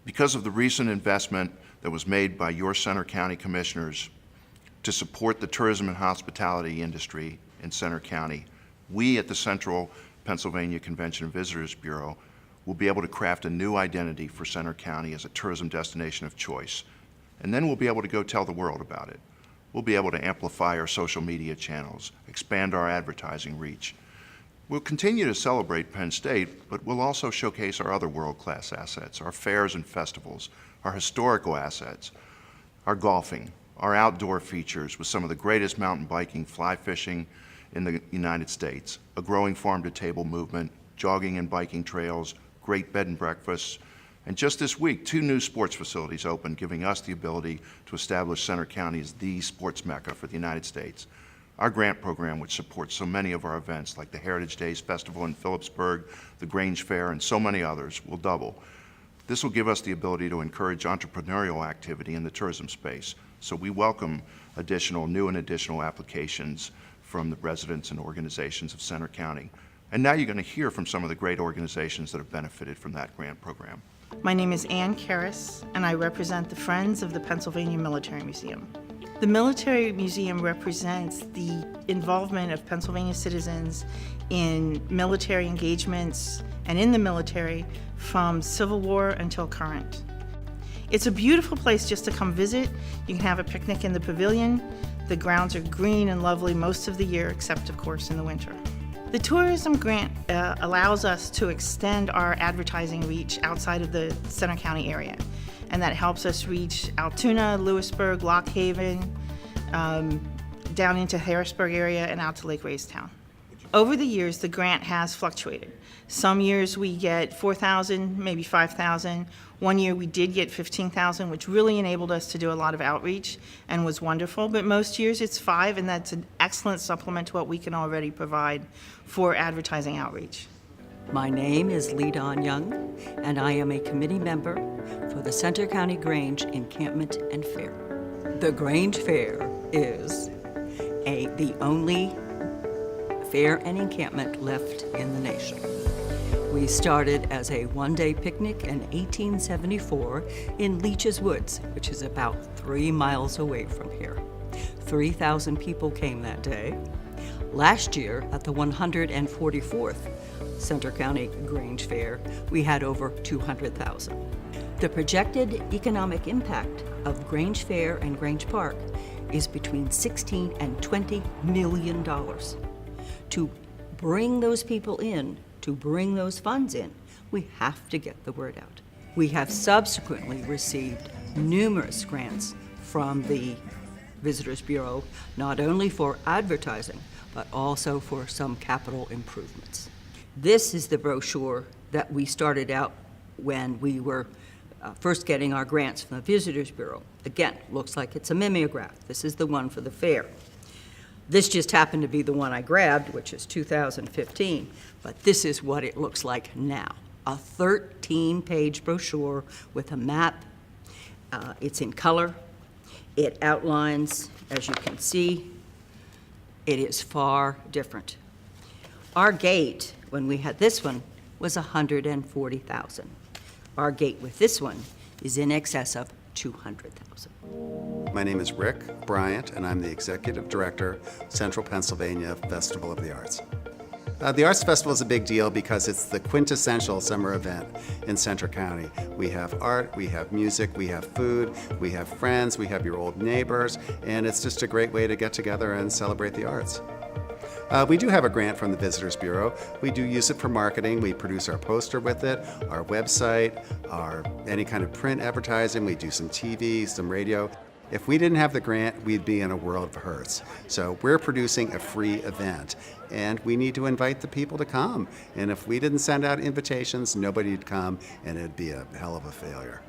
Because of the recent investment that was made by your Centre County Commissioners to support the tourism and hospitality industry in Centre County, we at the Central Pennsylvania Convention and Visitors Bureau will be able to craft a new identity for Centre County as a tourism destination of choice. And then we'll be able to go tell the world about it. We'll be able to amplify our social media channels, expand our advertising reach. We'll continue to celebrate Penn State, but we'll also showcase our other world-class assets, our fairs and festivals, our historical assets, our golfing, our outdoor features with some of the greatest mountain biking, fly fishing in the United States, a growing farm-to-table movement, jogging and biking trails, great bed and breakfasts, and just this week, 2 new sports facilities opened, giving us the ability to establish Centre County as the sports mecca for the United States. Our grant program, which supports so many of our events like the Heritage Days Festival in Phillipsburg, the Grange Fair, and so many others, will double. This will give us the ability to encourage entrepreneurial activity in the tourism space, so we welcome new and additional applications from the residents and organizations of Centre County. And now you're going to hear from some of the great organizations that have benefited from that grant program. My name is Ann Karras, and I represent the Friends of the Pennsylvania Military Museum. The Military Museum represents the involvement of Pennsylvania citizens in military engagements and in the military from Civil War until current. It's a beautiful place just to come visit. You can have a picnic in the pavilion. The grounds are green and lovely most of the year, except of course in the winter. The tourism grant allows us to extend our advertising reach outside of the Centre County area, and that helps us reach Altoona, Lewisburg, Lock Haven, down into Harrisburg area and out to Lake Raystown. Over the years, the grant has fluctuated. Some years we get $4,000, maybe $5,000. One year we did get $15,000, which really enabled us to do a lot of outreach and was wonderful. But most years it's $5,000, and that's an excellent supplement to what we can already provide for advertising outreach. My name is Lee Don Young, and I am a committee member for the Centre County Grange Encampment and Fair. The Grange Fair is the only fair and encampment left in the nation. We started as a one-day picnic in 1874 in Leech's Woods, which is about 3 miles away from here. 3,000 people came that day. Last year, at the 144th Centre County Grange Fair, we had over 200,000. The projected economic impact of Grange Fair and Grange Park is between $16 and $20 million. To bring those people in, to bring those funds in, we have to get the word out. We have subsequently received numerous grants from the Visitors Bureau, not only for advertising, but also for some capital improvements. This is the brochure that we started out when we were first getting our grants from the Visitors Bureau. Again, looks like it's a mimeograph. This is the one for the fair. This just happened to be the one I grabbed, which is 2015, but this is what it looks like now. A 13-page brochure with a map. It's in color. It outlines, as you can see, it is far different. Our gate, when we had this one, was $140,000. Our gate with this one is in excess of $200,000. My name is Rick Bryant, and I'm the Executive Director, Central Pennsylvania Festival of the Arts. The Arts Festival is a big deal because it's the quintessential summer event in Centre County. We have art, we have music, we have food, we have friends, we have your old neighbors, and it's just a great way to get together and celebrate the arts. We do have a grant from the Visitors Bureau. We do use it for marketing. We produce our poster with it, our website, any kind of print advertising. We do some TV, some radio. If we didn't have the grant, we'd be in a world of hurts. So we're producing a free event, and we need to invite the people to come. And if we didn't send out invitations, nobody'd come, and it'd be a hell of a failure.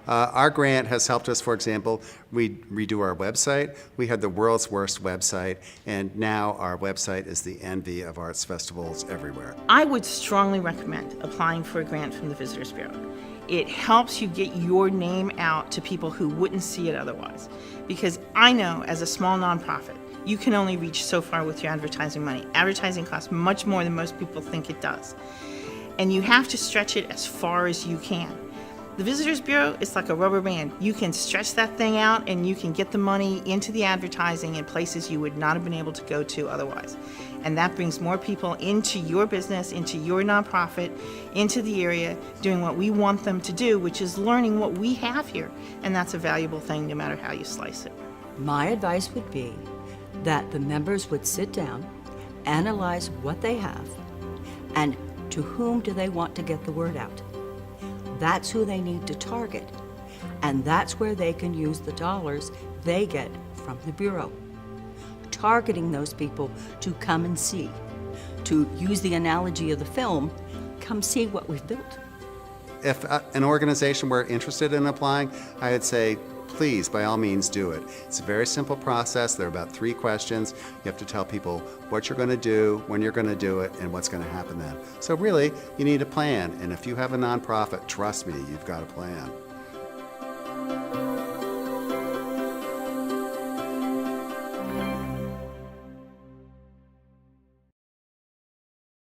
Our grant has helped us, for example, redo our website. We had the world's worst website, and now our website is the envy of arts festivals everywhere. I would strongly recommend applying for a grant from the Visitors Bureau. It helps you get your name out to people who wouldn't see it otherwise. Because I know, as a small nonprofit, you can only reach so far with your advertising money. Advertising costs much more than most people think it does. And you have to stretch it as far as you can. The Visitors Bureau is like a rubber band. You can stretch that thing out and you can get the money into the advertising in places you would not have been able to go to otherwise. And that brings more people into your business, into your nonprofit, into the area, doing what we want them to do, which is learning what we have here. And that's a valuable thing no matter how you slice it. My advice would be that the members would sit down, analyze what they have, and to whom do they want to get the word out. That's who they need to target, and that's where they can use the dollars they get from the Bureau. Targeting those people to come and see. To use the analogy of the film, come see what we've built. If an organization were interested in applying, I would say, please, by all means, do it. It's a very simple process. There are about 3 questions. You have to tell people what you're going to do, when you're going to do it, and what's going to happen then. So really, you need a plan. And if you have a nonprofit, trust me, you've got a plan.